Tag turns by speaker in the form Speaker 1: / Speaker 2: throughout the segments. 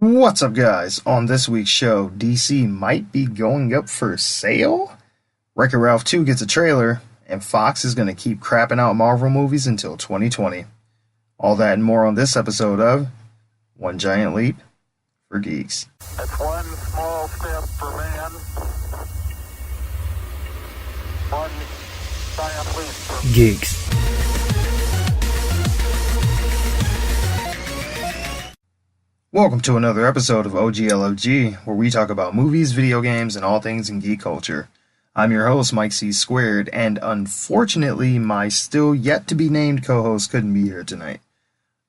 Speaker 1: What's up, guys? On this week's show, DC might be going up for sale, Wreck-It Ralph 2 gets a trailer, and Fox is going to keep crapping out Marvel movies until 2020. All that and more on this episode of One Giant Leap for Geeks.
Speaker 2: That's one small step for man, one giant leap for
Speaker 3: Geeks.
Speaker 1: Welcome to another episode of OGLFG, where we talk about movies, video games, and all things in geek culture. I'm your host, Mike C. Squared, and unfortunately, my still yet to be named co-host couldn't be here tonight.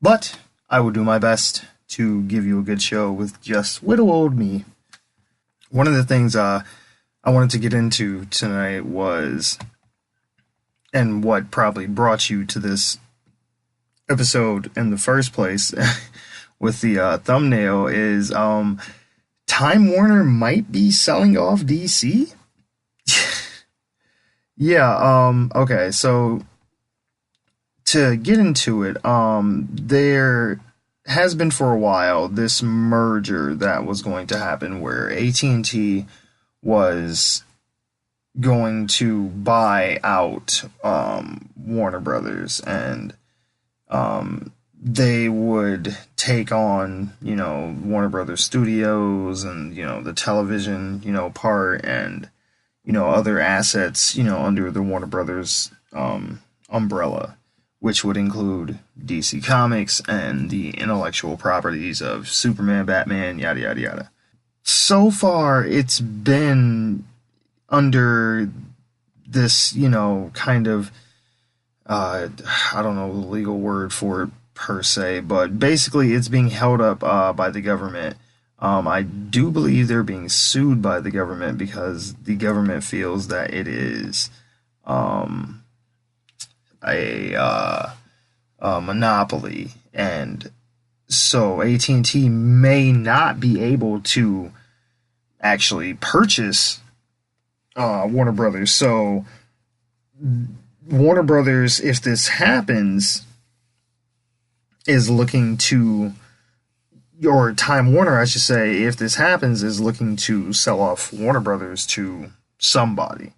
Speaker 1: But I will do my best to give you a good show with just little old me. One of the things I wanted to get into tonight was, and what probably brought you to this episode in the first place, with the thumbnail, is Time Warner might be selling off DC? Yeah, okay, so to get into it, there has been for a while this merger that was going to happen where AT&T was going to buy out Warner Brothers, and they would take on, Warner Brothers Studios and, the television, part, and, other assets, under the Warner Brothers umbrella, which would include DC Comics and the intellectual properties of Superman, Batman, yada, yada, yada. So far, it's been under this, kind of, I don't know the legal word for it per se, but basically it's being held up by the government. I do believe they're being sued by the government because the government feels that it is a monopoly, and so AT&T may not be able to actually purchase Warner Brothers. So Warner Brothers, if this happens, is looking to, or Time Warner, I should say, if this happens, is looking to sell off Warner Brothers to somebody.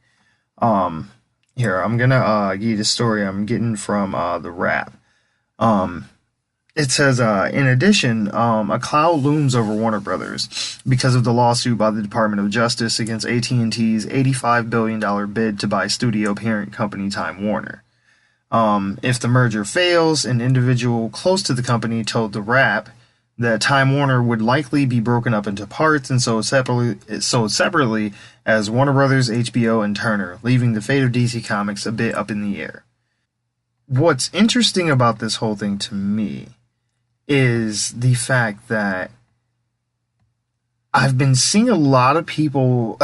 Speaker 1: Here, I'm gonna give you the story I'm getting from The Wrap. It says, in addition, a cloud looms over Warner Brothers because of the lawsuit by the Department of Justice against AT&T's $85 billion bid to buy studio parent company Time Warner. If the merger fails, an individual close to the company told The Wrap that Time Warner would likely be broken up into parts and sold separately as Warner Brothers, HBO, and Turner, leaving the fate of DC Comics a bit up in the air. What's interesting about this whole thing to me is the fact that I've been seeing a lot of people,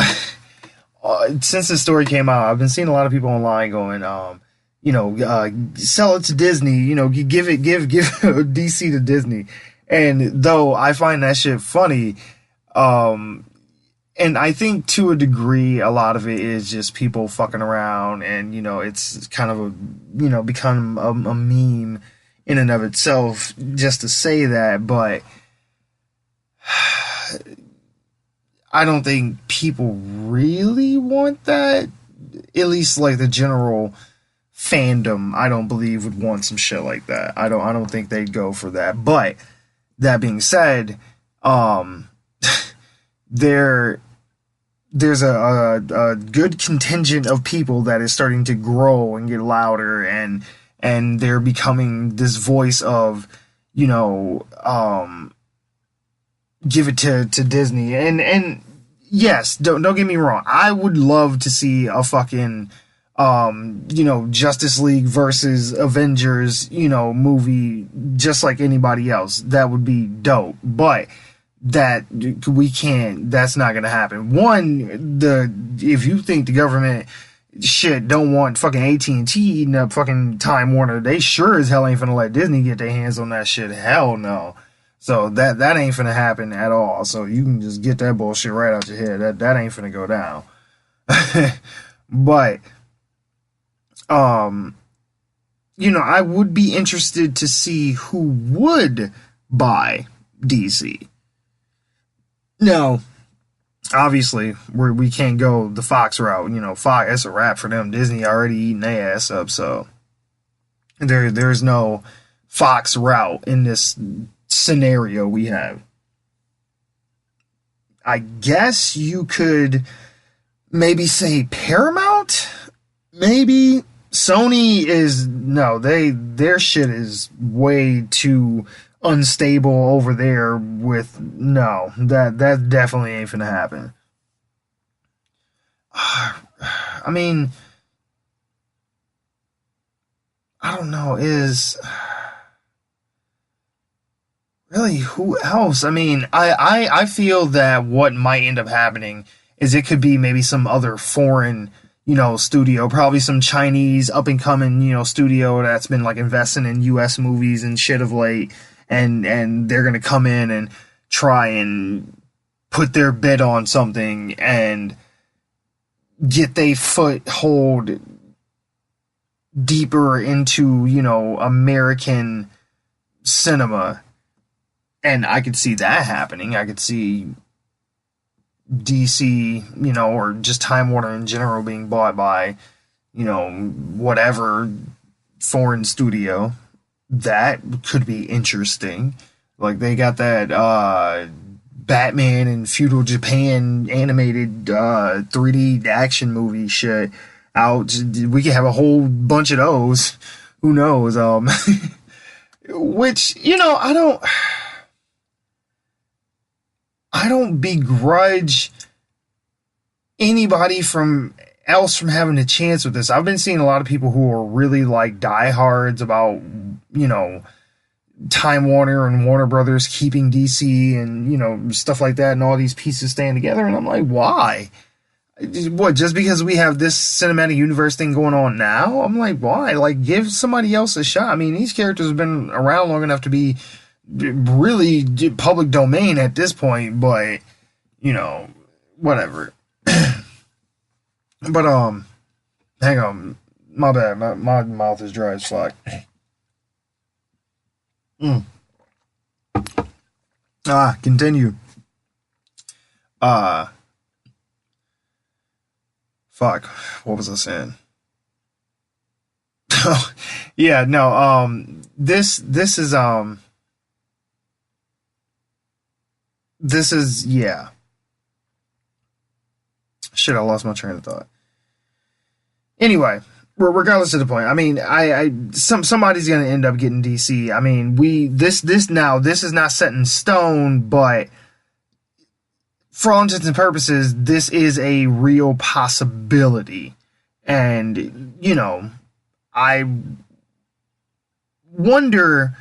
Speaker 1: since this story came out, I've been seeing a lot of people online going, sell it to Disney, give DC to Disney. And though I find that shit funny, and I think to a degree, a lot of it is just people fucking around, and, it's kind of become a meme in and of itself just to say that, but I don't think people really want that. At least like the general fandom, I don't believe would want some shit like that. I don't think they'd go for that. But that being said, there's a good contingent of people that is starting to grow and get louder, and they're becoming this voice of, give it to Disney. And yes, don't get me wrong, I would love to see a fucking Justice League versus Avengers, movie, just like anybody else. That would be dope. But that's not gonna happen. If you think the government don't want fucking AT&T eating up fucking Time Warner, they sure as hell ain't finna let Disney get their hands on that shit. Hell no. So that ain't finna happen at all. So you can just get that bullshit right out your head. That ain't finna go down. But I would be interested to see who would buy DC. No, obviously we can't go the Fox route. Fox, it's a wrap for them. Disney already eating their ass up, so there's no Fox route in this scenario we have. I guess you could maybe say Paramount. Maybe Sony is no. Their shit is way too unstable over there. With no, that definitely ain't finna happen. I mean, I don't know. Is really who else? I mean, I feel that what might end up happening is it could be maybe some other foreign, studio, probably some Chinese up and coming, studio that's been like investing in US movies and shit of late, and they're gonna come in and try and put their bid on something and get their foothold deeper into, American cinema. And I could see that happening. I could see DC, or just Time Warner in general being bought by, whatever foreign studio. That could be interesting. Like, they got that Batman in feudal Japan animated 3D action movie shit out. We could have a whole bunch of those. Who knows? Which, I don't begrudge anybody from having a chance with this. I've been seeing a lot of people who are really like diehards about, Time Warner and Warner Brothers keeping DC and, stuff like that, and all these pieces staying together. And I'm like, why? What, just because we have this cinematic universe thing going on now? I'm like, why? Like, give somebody else a shot. I mean, these characters have been around long enough to be really public domain at this point, but whatever. But hang on, my bad, my mouth is dry as fuck. Continue. Fuck, what was I saying? Yeah, no, this is, yeah. Shit, I lost my train of thought. Anyway, regardless of the point, I mean, somebody's gonna end up getting DC. I mean, this is not set in stone, but for all intents and purposes, this is a real possibility. And, I wonder.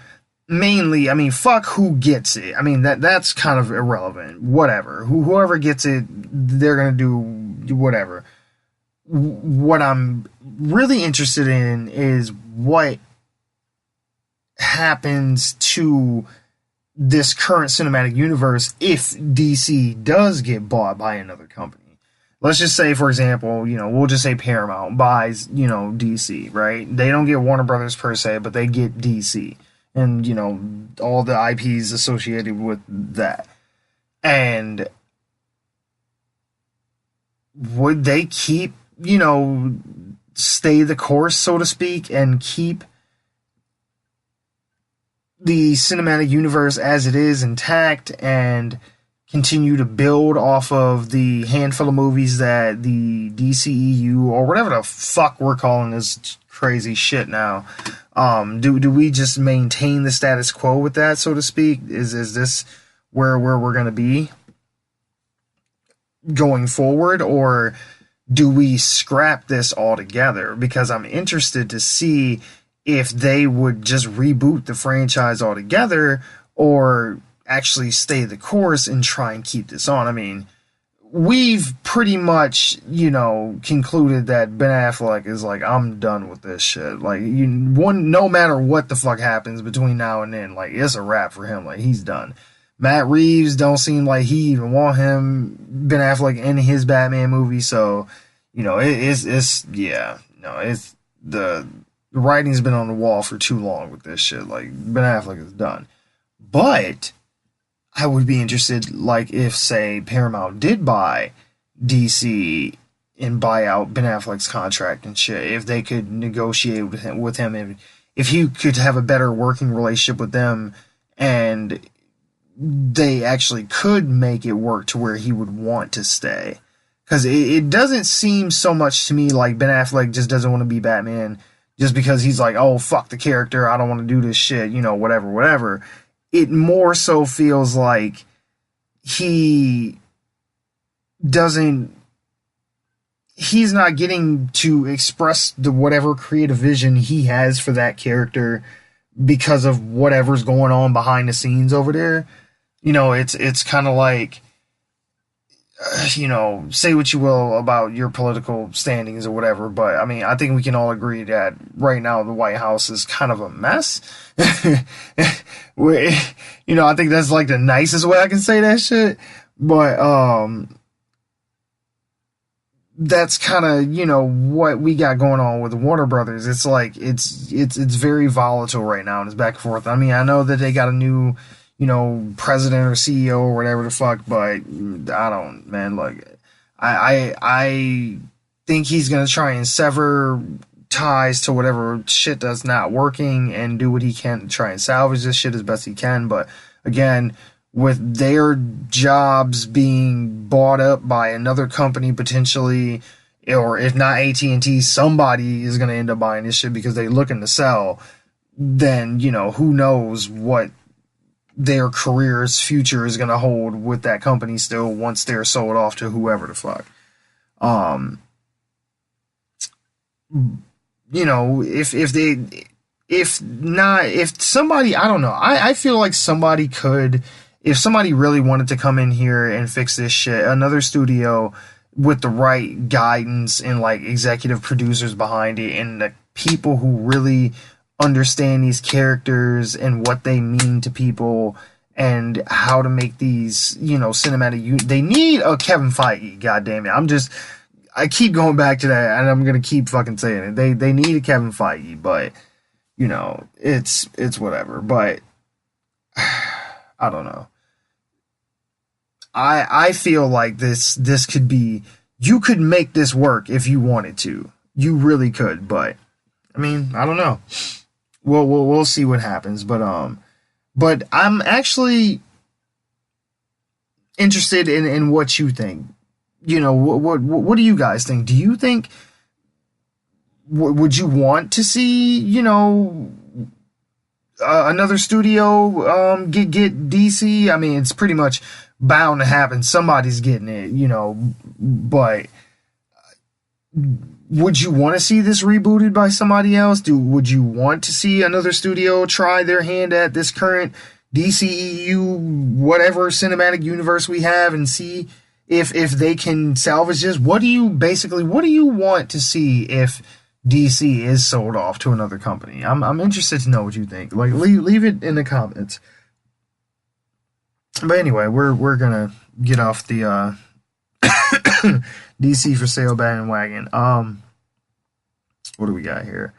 Speaker 1: Mainly, I mean, fuck who gets it. I mean, that's kind of irrelevant. Whatever. Whoever gets it, they're going to do whatever. What I'm really interested in is what happens to this current cinematic universe if DC does get bought by another company. Let's just say, for example, we'll just say Paramount buys, DC, right? They don't get Warner Brothers per se, but they get DC. And, all the IPs associated with that. And would they keep, stay the course, so to speak, and keep the cinematic universe as it is intact and continue to build off of the handful of movies that the DCEU, or whatever the fuck we're calling this crazy shit now, do we just maintain the status quo with that, so to speak? Is this where we're going to be going forward, or do we scrap this altogether? Because I'm interested to see if they would just reboot the franchise altogether, or actually stay the course and try and keep this on. I mean, we've pretty much, concluded that Ben Affleck is like, I'm done with this shit. Like, no matter what the fuck happens between now and then, like, it's a wrap for him. Like, he's done. Matt Reeves don't seem like he even want Ben Affleck in his Batman movie. So, it's the writing's been on the wall for too long with this shit. Like, Ben Affleck is done. But I would be interested, like, if, say, Paramount did buy DC and buy out Ben Affleck's contract and shit, if they could negotiate with him and if he could have a better working relationship with them and they actually could make it work to where he would want to stay. Because it doesn't seem so much to me like Ben Affleck just doesn't want to be Batman just because he's like, oh, fuck the character, I don't want to do this shit, you know, whatever. It more so feels like he's not getting to express the whatever creative vision he has for that character because of whatever's going on behind the scenes over there. You know, it's kind of like, you know, say what you will about your political standings or whatever, but I mean, I think we can all agree that right now the White House is kind of a mess. You know, I think that's like the nicest way I can say that shit, but that's kind of, you know, what we got going on with Warner Brothers. It's like it's very volatile right now and it's back and forth. I mean, I know that they got a new, you know, president or CEO or whatever the fuck, but I don't, man, like, I think he's going to try and sever ties to whatever shit that's not working and do what he can to try and salvage this shit as best he can. But again, with their jobs being bought up by another company potentially, or if not AT&T, somebody is going to end up buying this shit because they're looking to sell, then, you know, who knows what their career's future is going to hold with that company still once they're sold off to whoever the fuck. You know, if somebody, I don't know, I feel like somebody could, if somebody really wanted to come in here and fix this shit, another studio with the right guidance and like executive producers behind it and the people who really understand these characters and what they mean to people and how to make these, you know, cinematic. They need a Kevin Feige. God damn it! I keep going back to that, and I'm gonna keep fucking saying it. They need a Kevin Feige, but you know, it's whatever. But I don't know. I feel like this could be. You could make this work if you wanted to. You really could, but I mean, I don't know. We'll see what happens, but I'm actually interested in what you think. You know, what do you guys think? Do you think would you want to see, you know, another studio get DC? I mean, it's pretty much bound to happen. Somebody's getting it, you know, but would you want to see this rebooted by somebody else? Would you want to see another studio try their hand at this current DCEU, whatever cinematic universe we have, and see if they can salvage this? What do you want to see if DC is sold off to another company? I'm interested to know what you think. Like, leave it in the comments. But anyway, we're gonna get off the DC for sale bandwagon. What do we got here?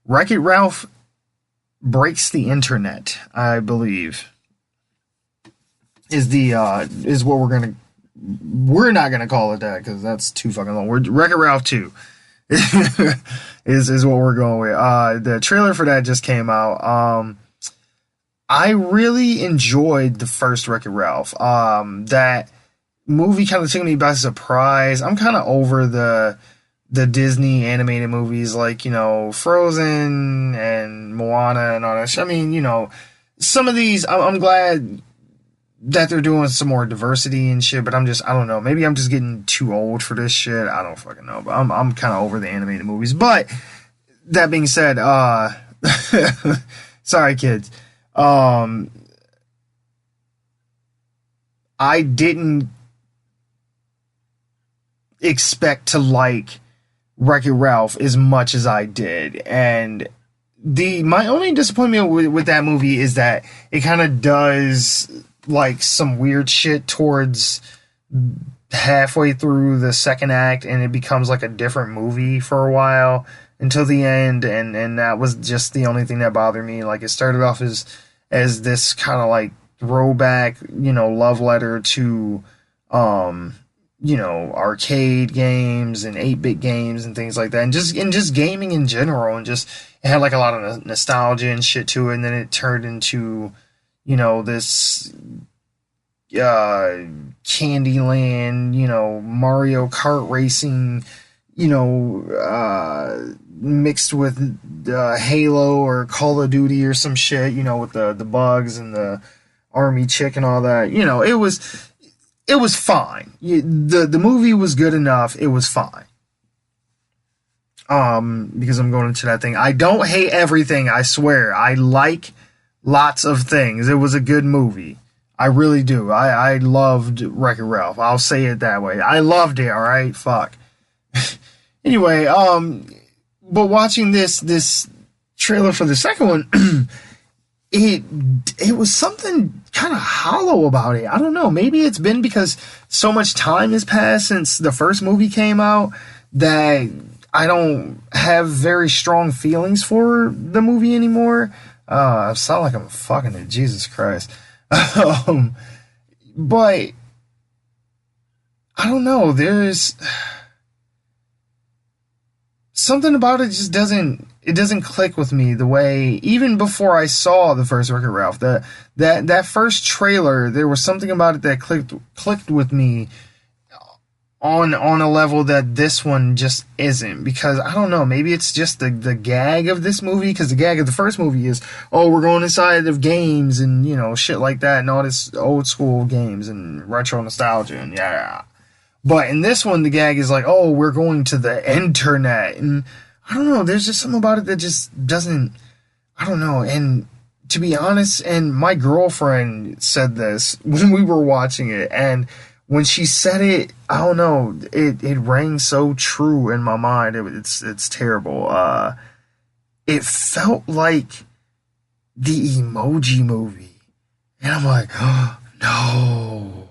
Speaker 1: Wreck-It Ralph breaks the internet, I believe. Is what we're not gonna call it that because that's too fucking long. Wreck-It Ralph 2 is what we're going with. The trailer for that just came out. I really enjoyed the first Wreck-It Ralph. That movie kind of took me by surprise. I'm kind of over the Disney animated movies like, you know, Frozen and Moana and all that shit. I mean, you know, some of these, I'm glad that they're doing some more diversity and shit, but I don't know. Maybe I'm just getting too old for this shit. I don't fucking know, but I'm kind of over the animated movies. But that being said, sorry kids. I didn't expect to like Wreck-It Ralph as much as I did, and my only disappointment with that movie is that it kind of does like some weird shit towards halfway through the second act, and it becomes like a different movie for a while until the end, and that was just the only thing that bothered me. Like, it started off as as this kind of like throwback, love letter to, arcade games and 8-bit games and things like that, and just gaming in general, and just it had like a lot of nostalgia and shit to it, and then it turned into, this Candyland, Mario Kart racing, mixed with Halo or Call of Duty or some shit, with the bugs and the army chick and all that. It was fine. The movie was good enough. It was fine. Because I'm going into that thing. I don't hate everything, I swear. I like lots of things. It was a good movie. I really do. I loved Wreck-It Ralph. I'll say it that way. I loved it, alright? Fuck. Anyway, but watching this trailer for the second one, it was something kind of hollow about it. I don't know. Maybe it's been because so much time has passed since the first movie came out that I don't have very strong feelings for the movie anymore. I sound like I'm fucking it. Jesus Christ. But I don't know. There's something about it just doesn't click with me the way, even before I saw the first Wreck-It Ralph, that first trailer, there was something about it that clicked with me on a level that this one just isn't, because I don't know, maybe it's just the gag of this movie, because the gag of the first movie is, oh, we're going inside of games and shit like that, and all this old school games and retro nostalgia and yeah. But in this one, the gag is like, oh, we're going to the internet. And I don't know, there's just something about it that just doesn't, I don't know. And to be honest, and my girlfriend said this when we were watching it, and when she said it, I don't know, it rang so true in my mind. It's terrible. It felt like the Emoji Movie. And I'm like, oh, no.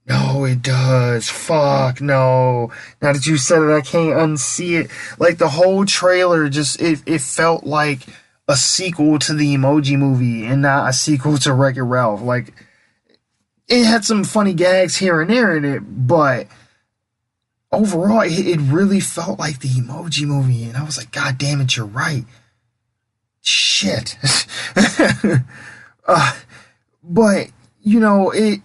Speaker 1: No, it does. Fuck, no. Now that you said it, I can't unsee it. Like, the whole trailer just, it felt like a sequel to the Emoji Movie and not a sequel to Wreck-It Ralph. Like, it had some funny gags here and there in it, but overall, it really felt like the Emoji Movie. And I was like, God damn it, you're right. Shit. But, it...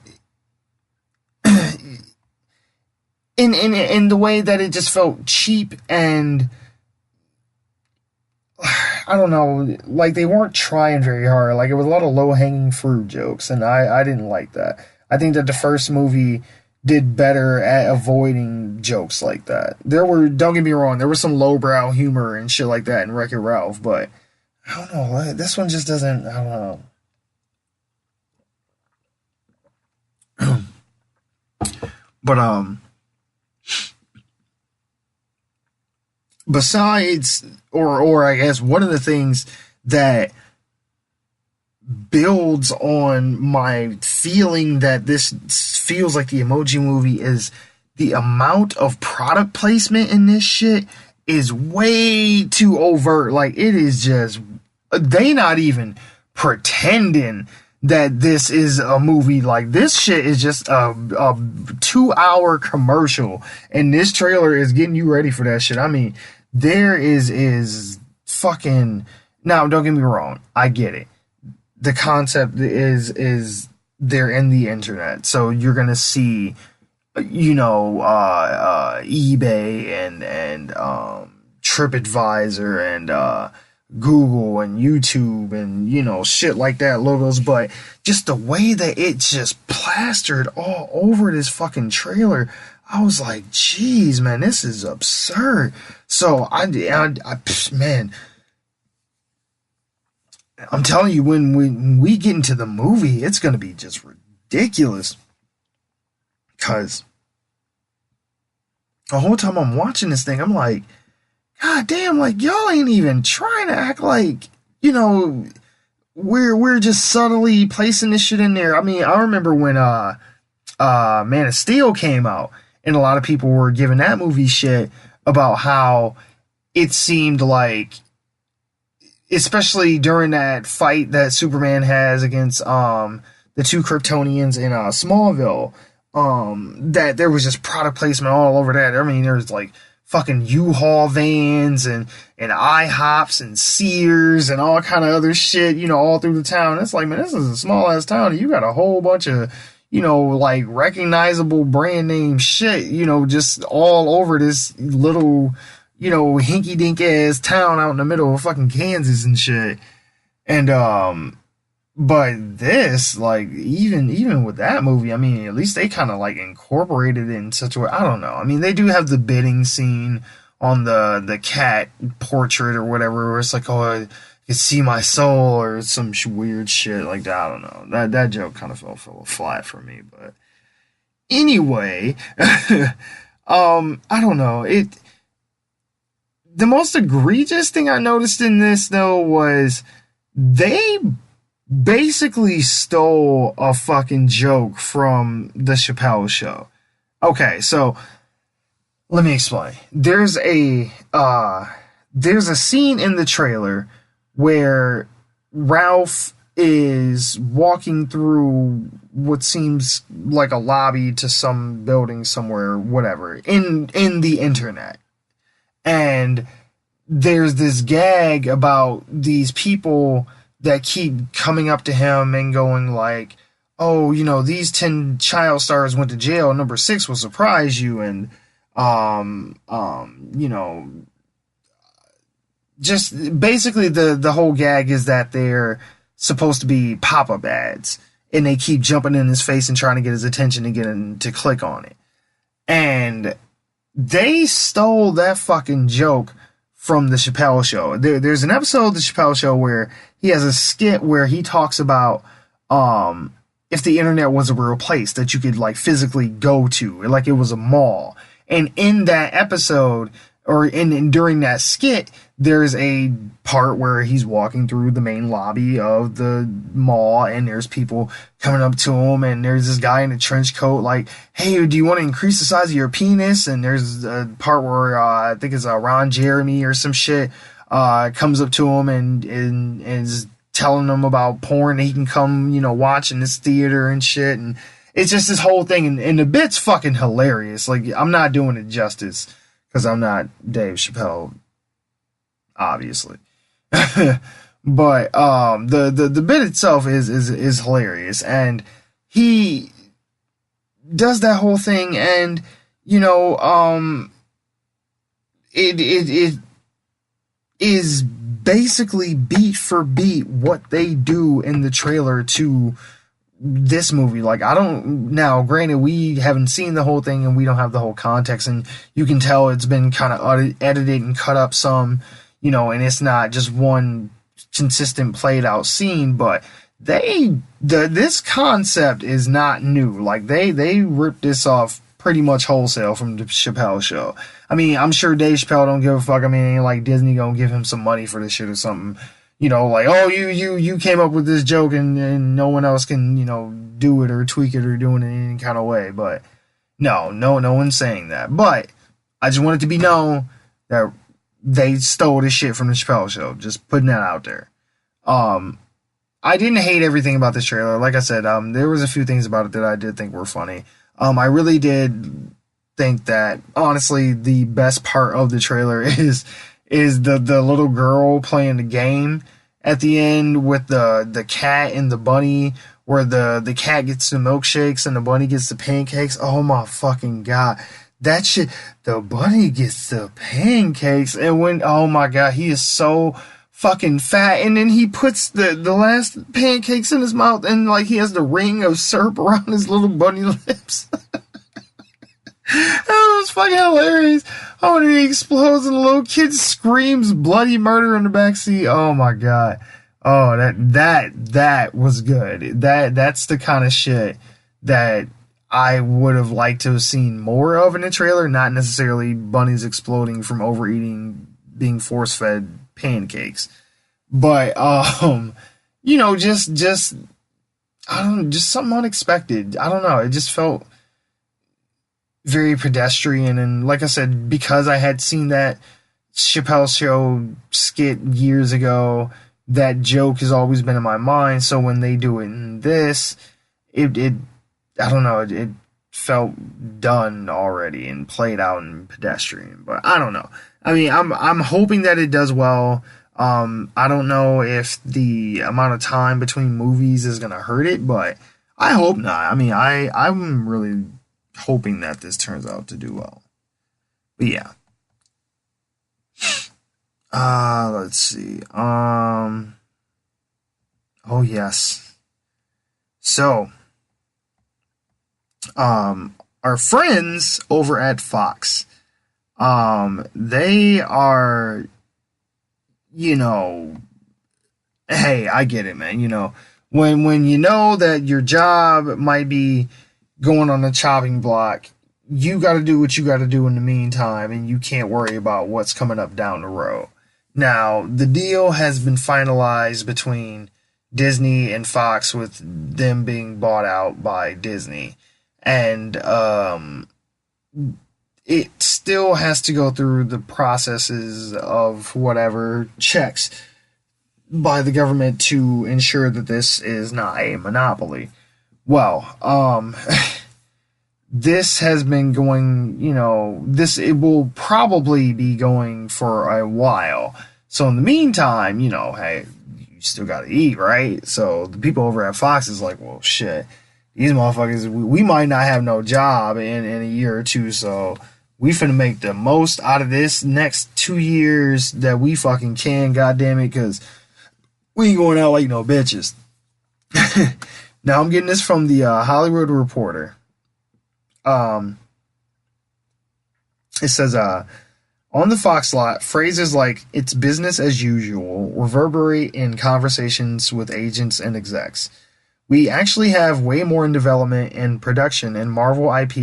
Speaker 1: in the way that it just felt cheap and I don't know, like they weren't trying very hard. Like it was a lot of low-hanging fruit jokes, and I didn't like that. I think that the first movie did better at avoiding jokes like that. Don't get me wrong, there was some lowbrow humor and shit like that in Wreck-It Ralph, but I don't know, this one just doesn't, I don't know. But, besides, or I guess one of the things that builds on my feeling that this feels like the Emoji Movie is the amount of product placement in this shit is way too overt. Like, it is just, they not even pretending that this is a movie. Like, this shit is just a 2-hour commercial, and this trailer is getting you ready for that shit. I mean, there is fucking, now don't get me wrong, I get it. The concept is they're in the internet, so you're gonna see, eBay and TripAdvisor and Google and YouTube and shit like that, logos, but just the way that it's just plastered all over this fucking trailer, I was like, geez, man, this is absurd. So man, I'm telling you, when we get into the movie, it's gonna be just ridiculous. Cause the whole time I'm watching this thing, I'm like, God damn, like, y'all ain't even trying to act like, we're just subtly placing this shit in there. I mean, I remember when Man of Steel came out, and a lot of people were giving that movie shit about how it seemed like especially during that fight that Superman has against the two Kryptonians in Smallville, that there was just product placement all over that. I mean, there's like fucking U-Haul vans and IHOPs and Sears and all kind of other shit, you know, all through the town. It's like, man, this is a small ass town and you got a whole bunch of, you know, like recognizable brand name shit, you know, just all over this little, you know, hinky dink ass town out in the middle of fucking Kansas and shit. And but this, like, even with that movie, I mean, at least they kind of like incorporated it in such a way. I don't know. I mean, they do have the bidding scene on the cat portrait or whatever, where it's like, oh, I can see my soul or some weird shit like that. I don't know. That joke kind of fell flat for me. But anyway, I don't know. The most egregious thing I noticed in this, though, was they basically stole a fucking joke from the Chappelle Show. Okay, so let me explain. There's a scene in the trailer where Ralph is walking through what seems like a lobby to some building somewhere, whatever, in the internet. And there's this gag about these people that keep coming up to him and going like, oh, you know, these 10 child stars went to jail. Number 6 will surprise you. And, you know, just basically the whole gag is that they're supposed to be pop-up ads and they keep jumping in his face and trying to get his attention and get him to click on it. And they stole that fucking joke from the Chappelle Show. There's an episode of the Chappelle Show where he has a skit where he talks about if the internet was a real place that you could like physically go to, like it was a mall. And in that episode, or during that skit, there's a part where he's walking through the main lobby of the mall and there's people coming up to him and there's this guy in a trench coat like, hey, do you want to increase the size of your penis? And there's a part where I think it's Ron Jeremy or some shit comes up to him and is telling him about porn that he can come, you know, watch in this theater and shit. And it's just this whole thing. And the bit's fucking hilarious. Like, I'm not doing it justice because I'm not Dave Chappelle, obviously. But the bit itself is hilarious. And he does that whole thing and, you know, it is basically beat for beat what they do in the trailer to this movie. Like, now granted we haven't seen the whole thing and we don't have the whole context, and you can tell it's been kind of edited and cut up some, you know, and it's not just one consistent played out scene, but this concept is not new. Like they ripped this off pretty much wholesale from the Chappelle Show. I mean, I'm sure Dave Chappelle don't give a fuck. I mean, ain't like Disney gonna give him some money for this shit or something. You know, like, oh, you came up with this joke and no one else can, you know, do it or tweak it or do it in any kind of way. But no one's saying that. But I just want it to be known that they stole this shit from the Chappelle Show. Just putting that out there. I didn't hate everything about this trailer. Like I said, there was a few things about it that I did think were funny. I really did think that, honestly, the best part of the trailer is the little girl playing the game at the end with the cat and the bunny, where the cat gets the milkshakes and the bunny gets the pancakes. Oh my fucking god. That shit, the bunny gets the pancakes, and when, oh my god, he is so fucking fat, and then he puts the last pancakes in his mouth, and like he has the ring of syrup around his little bunny lips. That was fucking hilarious. Oh, and he explodes and the little kid screams bloody murder in the backseat. Oh my god. Oh, that was good. That's the kind of shit that I would have liked to have seen more of in the trailer, not necessarily bunnies exploding from overeating, being force-fed pancakes. But you know, just I don't know, just something unexpected. I don't know. It just felt very pedestrian, and like I said, because I had seen that Chappelle Show skit years ago. That joke has always been in my mind. So when they do it in this, it I don't know, it felt done already and played out and pedestrian. But I don't know. I mean, I'm hoping that it does well. I don't know if the amount of time between movies is gonna hurt it, but I hope not. I mean, I'm really hoping that this turns out to do well. But yeah. Let's see. Oh yes. So, our friends over at Fox, they are, hey, I get it, man. When you know that your job might be going on the chopping block, you got to do what you got to do in the meantime, and you can't worry about what's coming up down the road. Now, the deal has been finalized between Disney and Fox with them being bought out by Disney. And it still has to go through the processes of whatever checks by the government to ensure that this is not a monopoly. Well, this has been going, it will probably be going for a while. So in the meantime, hey, you still got to eat, right? So the people over at Fox is like, well, shit, these motherfuckers, we might not have no job in a year or two, so we finna make the most out of this next 2 years that we fucking can, goddammit, because we ain't going out like no bitches. Now I'm getting this from the Hollywood Reporter. It says, on the Fox lot, phrases like "it's business as usual" reverberate in conversations with agents and execs. We actually have way more in development and production in Marvel IP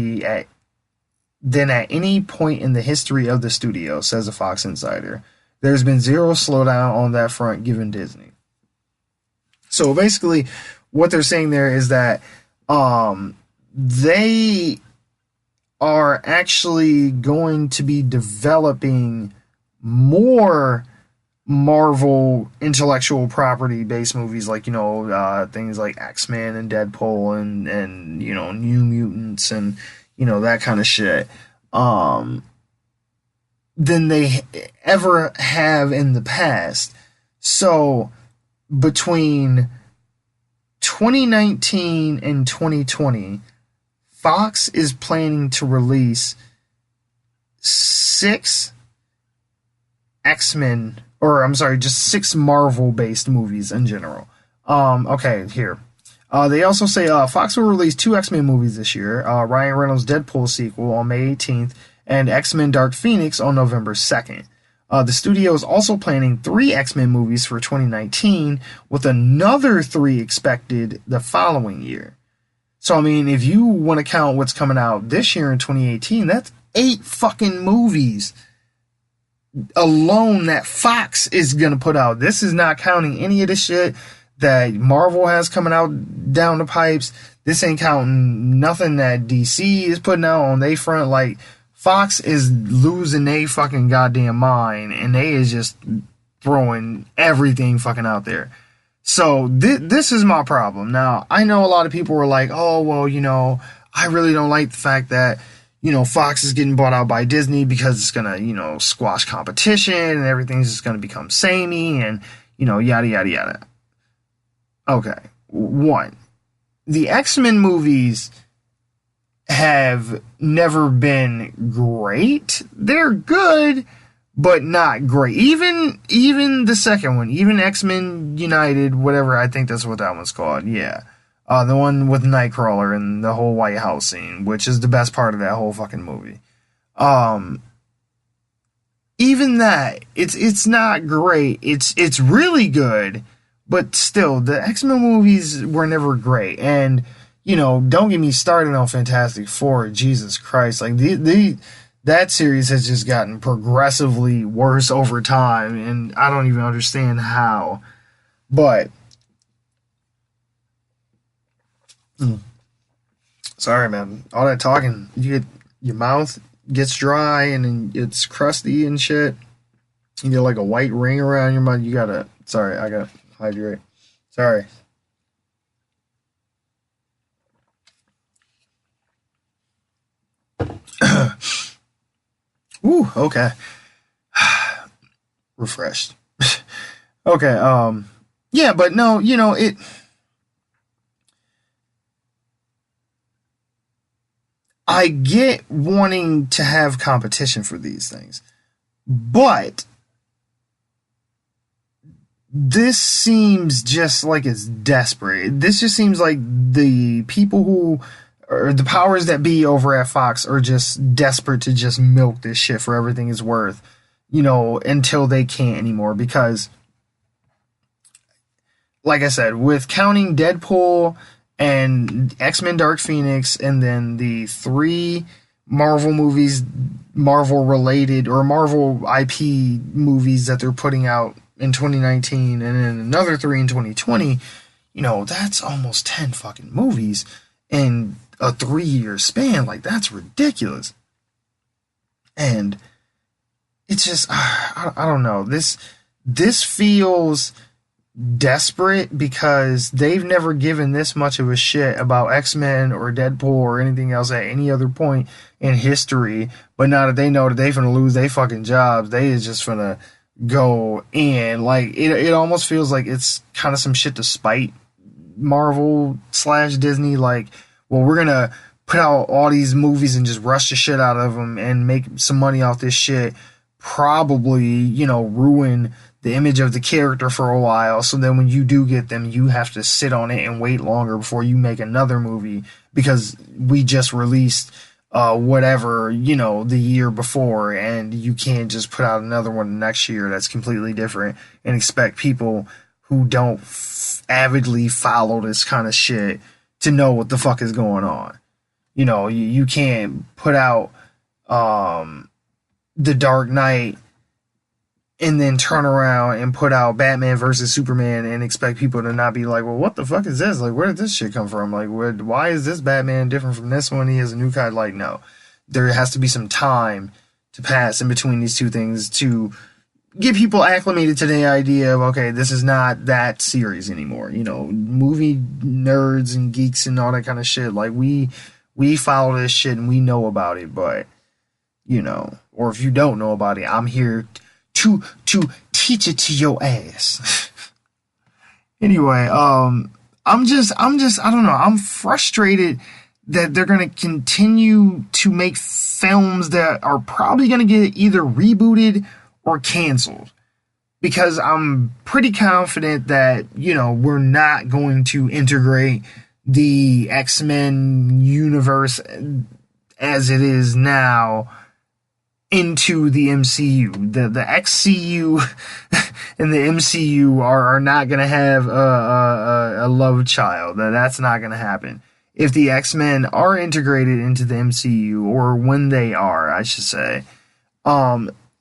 Speaker 1: than at any point in the history of the studio, says a Fox insider. There's been zero slowdown on that front given Disney. So basically, what they're saying there is that they are actually going to be developing more Marvel intellectual property based movies, like things like X-Men and Deadpool and New Mutants and that kind of shit, than they ever have in the past. So between 2019 and 2020, Fox is planning to release 6 X-Men, just 6 Marvel-based movies in general. Okay, here. They also say Fox will release 2 X-Men movies this year. Ryan Reynolds' Deadpool sequel on May 18th and X-Men Dark Phoenix on November 2nd. The studio is also planning 3 X-Men movies for 2019, with another 3 expected the following year. So, I mean, if you want to count what's coming out this year in 2018, that's 8 fucking movies alone that Fox is going to put out. This is not counting any of the shit that Marvel has coming out down the pipes. This ain't counting nothing that DC is putting out on their front. Like, Fox is losing their fucking goddamn mind, and they is just throwing everything fucking out there. So this is my problem. Now, I know a lot of people were like, oh, well, I really don't like the fact that, Fox is getting bought out by Disney because it's going to, squash competition and everything's just going to become samey and, yada, yada, yada. Okay. 1, the X-Men movies have never been great. They're good, but not great. Even the second one, even X-Men United, whatever, I think that's what that one's called. Yeah. The one with Nightcrawler and the whole White House scene, which is the best part of that whole fucking movie. Even that, it's not great. It's really good, but still, the X-Men movies were never great. And, don't get me started on Fantastic Four. Jesus Christ. Like, that series has just gotten progressively worse over time, and I don't even understand how. But sorry, man. All that talking, your mouth gets dry and then it's crusty and shit. You get like a white ring around your mouth. You gotta. Sorry, I gotta hydrate. Sorry. Ooh, okay. Refreshed. Okay, yeah, but no, I get wanting to have competition for these things, but this seems just like it's desperate. This just seems like the people who, or the powers that be over at Fox, are just desperate to just milk this shit for everything it's worth, until they can't anymore. Because, like I said, with counting Deadpool and X-Men Dark Phoenix, and then the 3 Marvel movies, Marvel related or Marvel IP movies that they're putting out in 2019, and then another 3 in 2020, that's almost 10 fucking movies in a 3-year span. Like, that's ridiculous. And it's just, I don't know. This feels desperate because they've never given this much of a shit about X-Men or Deadpool or anything else at any other point in history. But now that they know that they finna lose their fucking jobs, they is just finna go in. Like, it almost feels like it's kind of some shit to spite Marvel / Disney. Like, well, we're gonna put out all these movies and just rush the shit out of them and make some money off this shit. Probably, ruin the image of the character for a while. So then when you do get them, you have to sit on it and wait longer before you make another movie because we just released whatever, the year before, and you can't just put out another one next year that's completely different and expect people who don't avidly follow this kind of shit to know what the fuck is going on. You can't put out The Dark Knight and then turn around and put out Batman versus Superman and expect people to not be like, well, what the fuck is this? Like, where did this shit come from? Like, why is this Batman different from this one? He has a new kind. Like, no. There has to be some time to pass in between these two things to get people acclimated to the idea of, okay, this is not that series anymore. Movie nerds and geeks and all that kind of shit. Like, we follow this shit and we know about it, but, or if you don't know about it, I'm here to teach it to your ass. Anyway, I'm just I don't know. I'm frustrated that they're going to continue to make films that are probably going to get either rebooted or canceled, because I'm pretty confident that, we're not going to integrate the X-Men universe as it is now into the MCU. The XCU and the MCU are not going to have a love child. That's not going to happen. If the X-Men are integrated into the MCU, or when they are, I should say,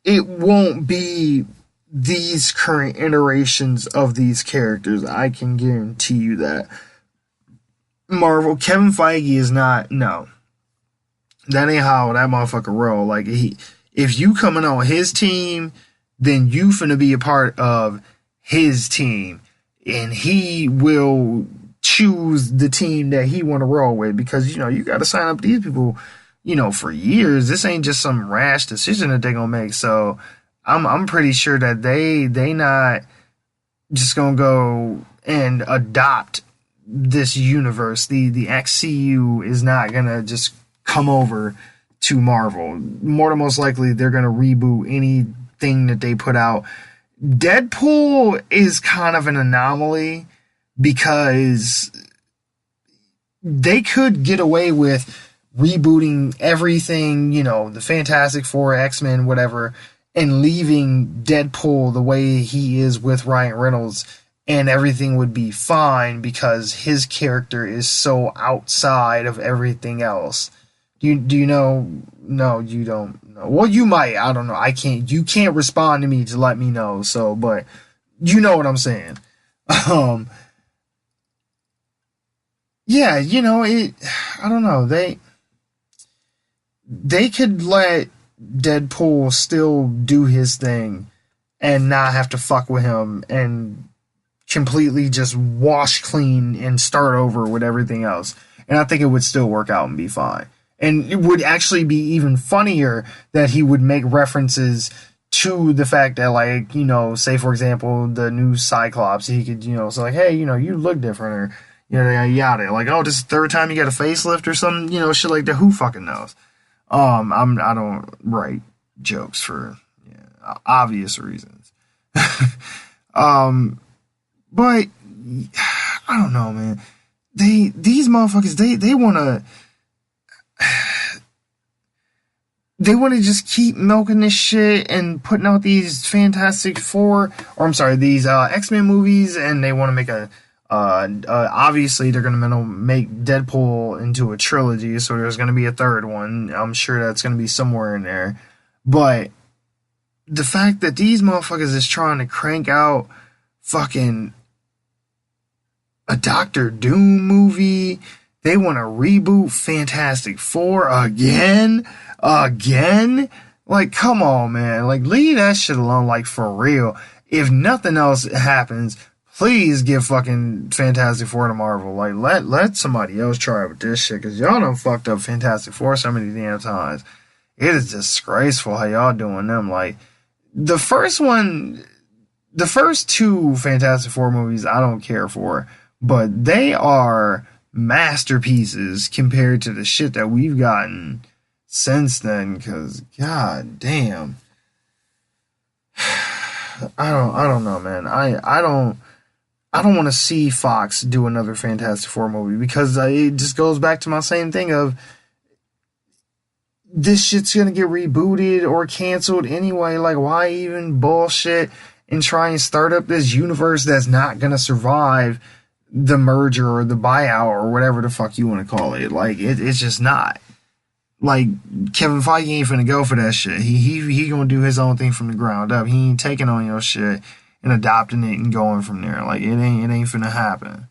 Speaker 1: it won't be these current iterations of these characters. I can guarantee you that. Marvel, Kevin Feige is not, no. That ain't how that motherfucker roll. Like, if you coming on his team, then you finna be a part of his team, and he will choose the team that he want to roll with, because you got to sign up these people for years. This ain't just some rash decision that they gonna make. So I'm pretty sure that they not just gonna go and adopt this universe. The XCU is not gonna just come over to Marvel. More than most likely, they're gonna reboot anything that they put out. Deadpool is kind of an anomaly because they could get away with rebooting everything, the Fantastic Four, X-Men, whatever, and leaving Deadpool the way he is with Ryan Reynolds, and everything would be fine because his character is so outside of everything else. Do you know? No, you don't know. Well, you might. I don't know. You can't respond to me to let me know. So, but you know what I'm saying. Yeah, I don't know. They could let Deadpool still do his thing and not have to fuck with him and completely just wash clean and start over with everything else. And I think it would still work out and be fine. And it would actually be even funnier that he would make references to the fact that, like, you know, say for example, the new Cyclops, he could, you know, say like, hey, you know, you look different, or yada yada, like, oh, this is the third time you got a facelift or something, you know, shit like that. Who fucking knows? I don't write jokes for obvious reasons. But I don't know, man. These motherfuckers, they wanna just keep milking this shit and putting out these Fantastic Four, or I'm sorry, these X-Men movies, and they want to make obviously they're gonna make Deadpool into a trilogy, so there's gonna be a third one. I'm sure that's gonna be somewhere in there. But the fact that these motherfuckers is trying to crank out fucking a Doctor Doom movie, they want to reboot Fantastic Four again. Like, come on, man. Like, leave that shit alone, like, for real. If nothing else happens, please give fucking Fantastic Four to Marvel. Like, let somebody else try with this shit, because y'all done fucked up Fantastic Four so many damn times. It is disgraceful how y'all doing them. Like, the first two Fantastic Four movies I don't care for, but they are masterpieces compared to the shit that we've gotten since then, because god damn, I don't know, man. I don't want to see Fox do another Fantastic Four movie, because it just goes back to my same thing of this shit's gonna get rebooted or canceled anyway. Like, why even bullshit and try and start up this universe that's not gonna survive the merger or the buyout or whatever the fuck you want to call it? Like, it's just not. Like, Kevin Feige ain't finna go for that shit. He gonna do his own thing from the ground up. He ain't taking on your shit and adopting it and going from there. Like, it ain't finna happen.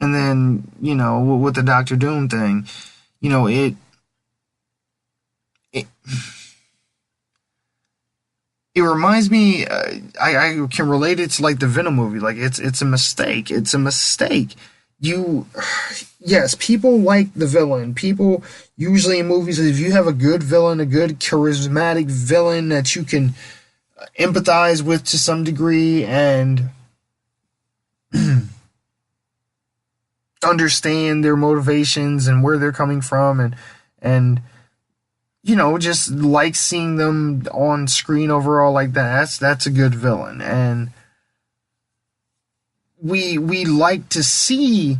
Speaker 1: And then, you know, with the Doctor Doom thing, you know, it reminds me, I can relate it to, like, the Venom movie. Like, it's a mistake. It's a mistake. Yes, people like the villain. People, usually in movies, if you have a good villain, a good charismatic villain that you can empathize with to some degree and understand their motivations and where they're coming from, and you know, just like seeing them on screen overall like that, that's a good villain. And we like to see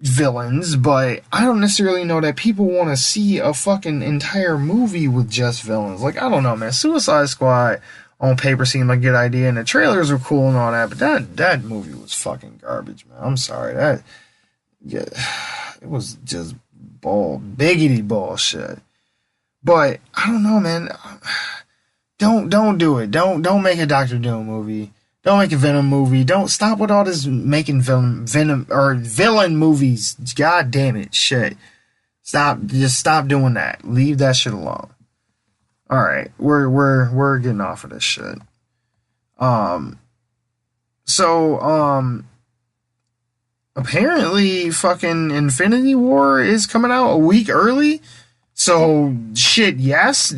Speaker 1: villains, but I don't necessarily know that people want to see a fucking entire movie with just villains. Like, I don't know, man. Suicide Squad on paper seemed like a good idea, and the trailers were cool and all that, but that movie was fucking garbage, man. I'm sorry. It was just biggity bullshit. But I don't know, man. Don't do it. Don't make a Doctor Doom movie. Don't make a Venom movie. Don't stop with all this making villain movies. God damn it, shit. Just stop doing that. Leave that shit alone. All right, we're getting off of this shit. Apparently fucking Infinity War is coming out a week early. So shit, yes.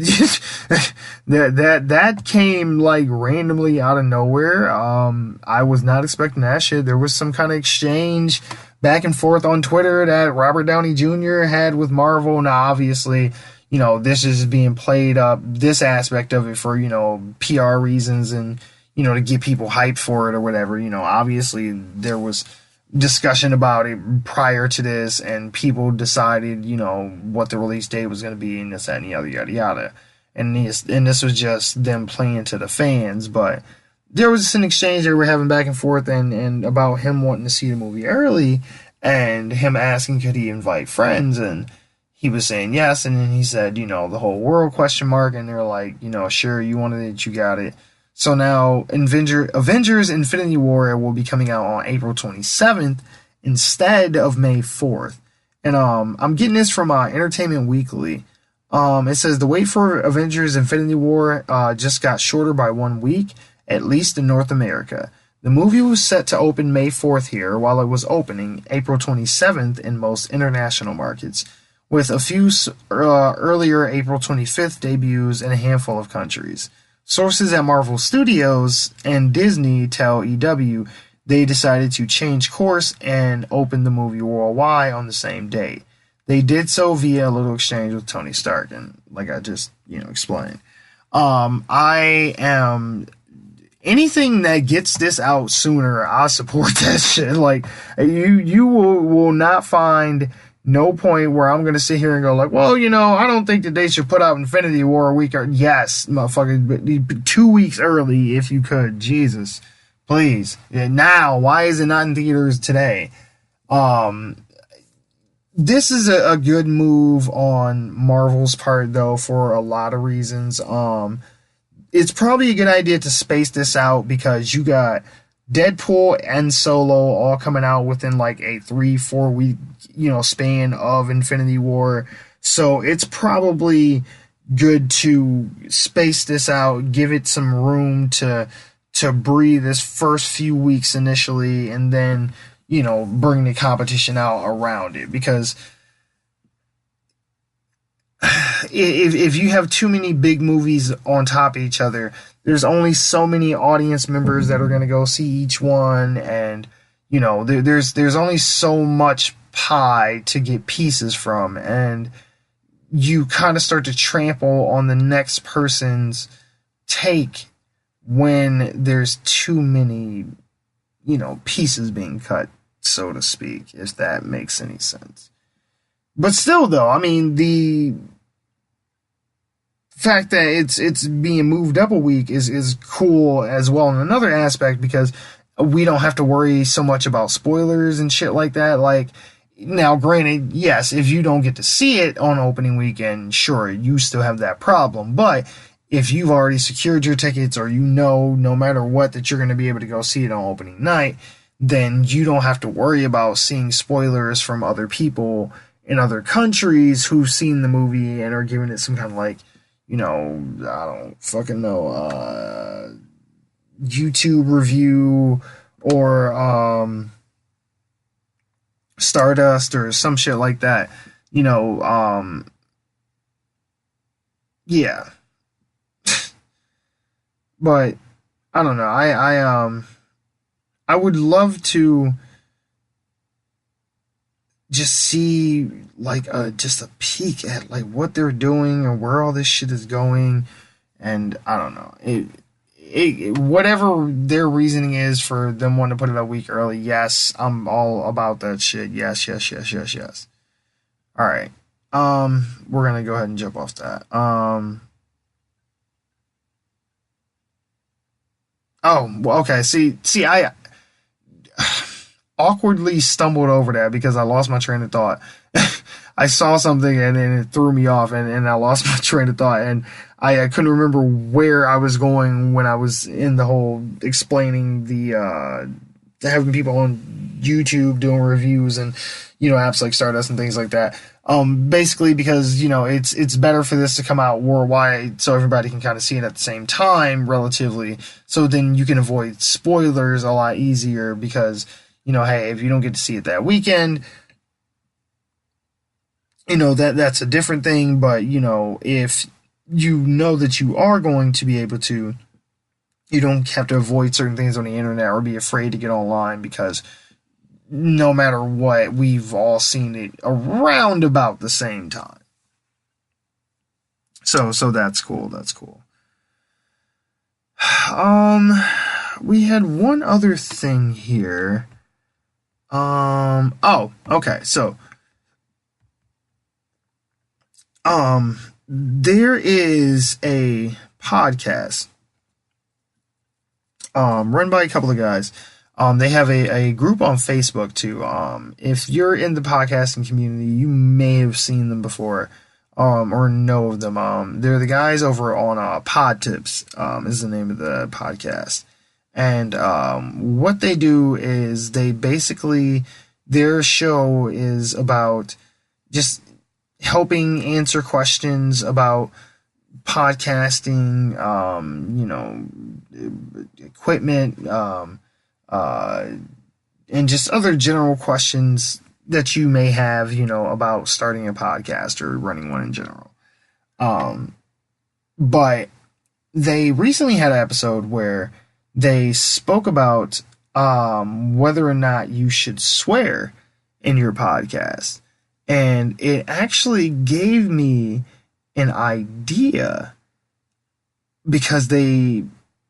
Speaker 1: that came like randomly out of nowhere. I was not expecting that shit. There was some kind of exchange back and forth on Twitter that Robert Downey Jr. had with Marvel. Now obviously, you know, this is being played up, this aspect of it, for, you know, PR reasons and, you know, to get people hyped for it or whatever. You know, obviously there was discussion about it prior to this, and people decided, you know, what the release date was going to be, and this, that, and the other, yada, yada. And this was just them playing to the fans, but there was an exchange they were having back and forth, and about him wanting to see the movie early, and him asking could he invite friends, and he was saying yes, and then he said, you know, the whole world question mark, and they're like, you know, sure, you wanted it, you got it. So now Avengers Infinity War will be coming out on April 27th instead of May 4th. And I'm getting this from Entertainment Weekly. It says the wait for Avengers Infinity War just got shorter by 1 week, at least in North America. The movie was set to open May 4th here, while it was opening April 27th in most international markets, with a few earlier April 25th debuts in a handful of countries. Sources at Marvel Studios and Disney tell EW they decided to change course and open the movie worldwide on the same day. They did so via a little exchange with Tony Stark, and like I just, explained. I am anything that gets this out sooner, I support that shit. Like you will not find no point where I'm gonna sit here and go like, well, I don't think that they should put out Infinity War a week or yes, motherfucker, 2 weeks early if you could. Jesus, please. Now, why is it not in theaters today? This is a good move on Marvel's part, though, for a lot of reasons. It's probably a good idea to space this out because you got Deadpool and Solo all coming out within like a 3-4 week, span of Infinity War. So it's probably good to space this out, give it some room to breathe this first few weeks initially, and then bring the competition out around it, because if you have too many big movies on top of each other, there's only so many audience members that are going to go see each one, and there's only so much pie to get pieces from, and you kind of start to trample on the next person's take when there's too many pieces being cut, so to speak, if that makes any sense. But still, though, I mean, the fact that it's being moved up a week is cool as well in another aspect, because we don't have to worry so much about spoilers and shit like that. Like, now, granted, yes, if you don't get to see it on opening weekend, sure, you still have that problem, but if you've already secured your tickets, or no matter what that you're going to be able to go see it on opening night, then you don't have to worry about seeing spoilers from other people in other countries who've seen the movie and are giving it some kind of like, I don't fucking know, YouTube review or Stardust or some shit like that. Yeah. But I don't know. I would love to just see like just a peek at like what they're doing or where all this shit is going, and I don't know. It whatever their reasoning is for them wanting to put it a week early, yes, I'm all about that shit. Yes. All right. We're gonna go ahead and jump off that. Oh, well, okay. See, I awkwardly stumbled over that because I lost my train of thought. I saw something and then it threw me off, and I lost my train of thought, and I couldn't remember where I was going when I was in the whole explaining the having people on YouTube doing reviews and apps like Stardust and things like that. Basically because it's better for this to come out worldwide so everybody can kind of see it at the same time relatively, so then you can avoid spoilers a lot easier, because hey, if you don't get to see it that weekend, that's a different thing. But if that you are going to be able to, you don't have to avoid certain things on the internet or be afraid to get online, because no matter what, we've all seen it around about the same time. So that's cool. That's cool. We had one other thing here. Oh, okay. So, there is a podcast, run by a couple of guys. They have a group on Facebook too. If you're in the podcasting community, you may have seen them before, or know of them. They're the guys over on Pod Tips, is the name of the podcast. And what they do is they basically, their show is about just helping answer questions about podcasting, equipment, and just other general questions that you may have, about starting a podcast or running one in general. But they recently had an episode where they spoke about whether or not you should swear in your podcast. And it actually gave me an idea, because they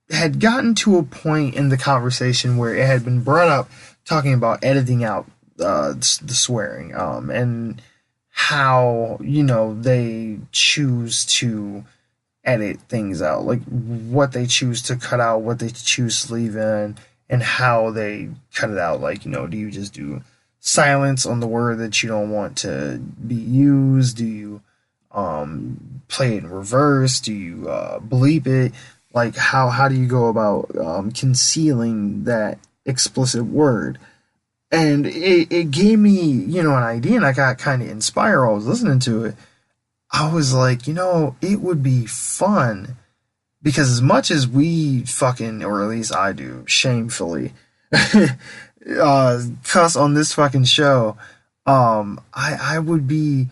Speaker 1: had gotten to a point in the conversation where it had been brought up talking about editing out the swearing, and how, they choose to edit things out, like what they choose to cut out, what they choose to leave in, and how they cut it out. Like, do you just do silence on the word that you don't want to be used? Do you play it in reverse? Do you bleep it? Like, how do you go about concealing that explicit word? And it gave me, an idea, and I got kind of inspired while I was listening to it. I was like, it would be fun, because as much as we fucking, or at least I do, shamefully, cuss on this fucking show, I would be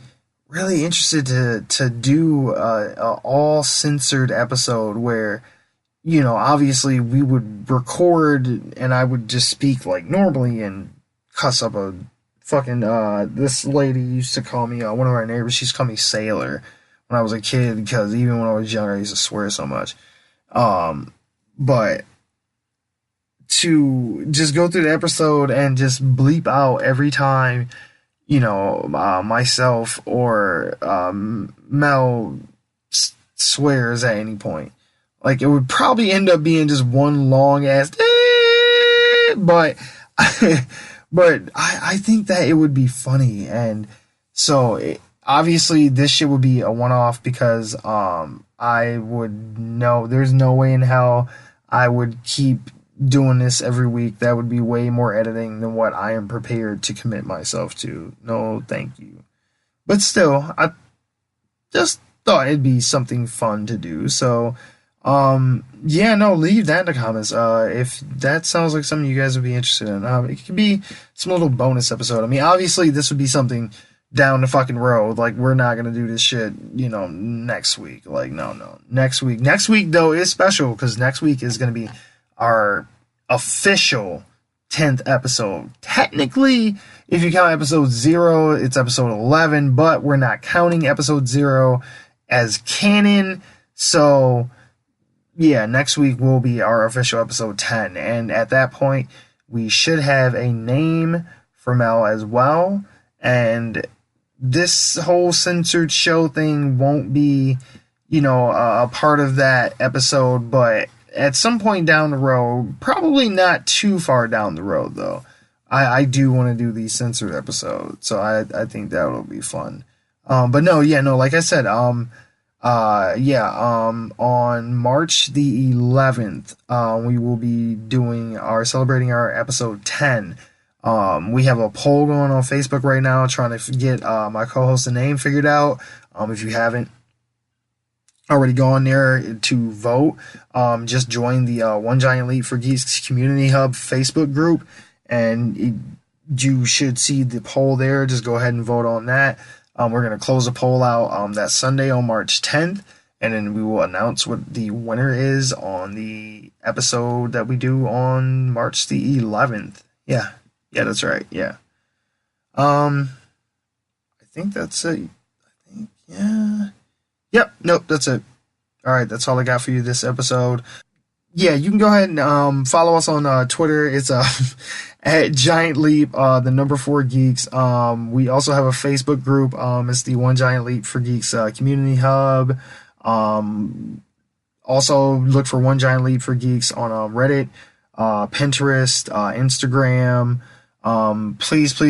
Speaker 1: really interested to do a all censored episode where, obviously we would record and I would just speak like normally and cuss up a fucking, this lady used to call me, one of our neighbors, she used to call me Sailor when I was a kid, because even when I was younger, I used to swear so much. But to just go through the episode and just bleep out every time, myself or Mel swears at any point. Like, it would probably end up being just one long ass, but I think that it would be funny. And so obviously this shit would be a one-off, because I would know there's no way in hell I would keep doing this every week. That would be way more editing than what I am prepared to commit myself to. No, thank you. But still, I just thought it'd be something fun to do. So, leave that in the comments. If that sounds like something you guys would be interested in. It could be some little bonus episode. I mean, obviously this would be something down the fucking road. Like, we're not gonna do this shit, next week. Like, no. Next week though is special, because next week is gonna be our official 10th episode. Technically, if you count episode 0, it's episode 11, but we're not counting episode 0 as canon. So, yeah, next week will be our official episode 10. And at that point, we should have a name for Mel as well. And this whole censored show thing won't be, a part of that episode, but at some point down the road, probably not too far down the road though, I do want to do these censored episodes, so I think that will be fun. But like I said, on March the 11th, we will be celebrating our episode 10. We have a poll going on Facebook right now, trying to get my co-host a name figured out. If you haven't already gone there to vote, just join the One Giant Leap for Geeks Community Hub Facebook group, and you should see the poll there. Just go ahead and vote on that. We're going to close the poll out that Sunday on March 10th, and then we will announce what the winner is on the episode that we do on March the 11th. Yeah, that's right. Yeah. I think that's it. Yep, nope, that's it. All right, that's all I got for you this episode. Yeah, you can go ahead and follow us on Twitter. It's at Giant Leap, the number 4 Geeks. We also have a Facebook group. It's the One Giant Leap for Geeks Community Hub. Also look for One Giant Leap for Geeks on Reddit, Pinterest, Instagram. Please,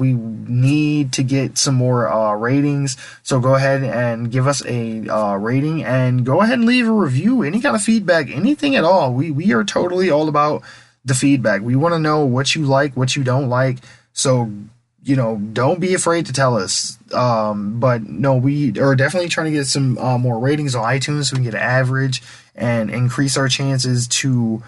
Speaker 1: we need to get some more ratings, so go ahead and give us a rating, and go ahead and leave a review, any kind of feedback, anything at all. We are totally all about the feedback. We want to know what you like, what you don't like, so don't be afraid to tell us. But no, we are definitely trying to get some more ratings on iTunes so we can get an average and increase our chances to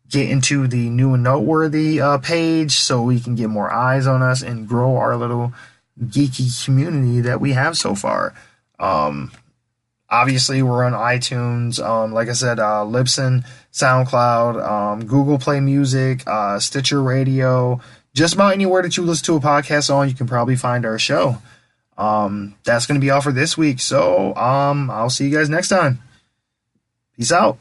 Speaker 1: get into the new and noteworthy page so we can get more eyes on us and grow our little geeky community that we have so far. Obviously, we're on iTunes. Like I said, Libsyn, SoundCloud, Google Play Music, Stitcher Radio. Just about anywhere that you listen to a podcast on, you can probably find our show. That's going to be all for this week. So I'll see you guys next time. Peace out.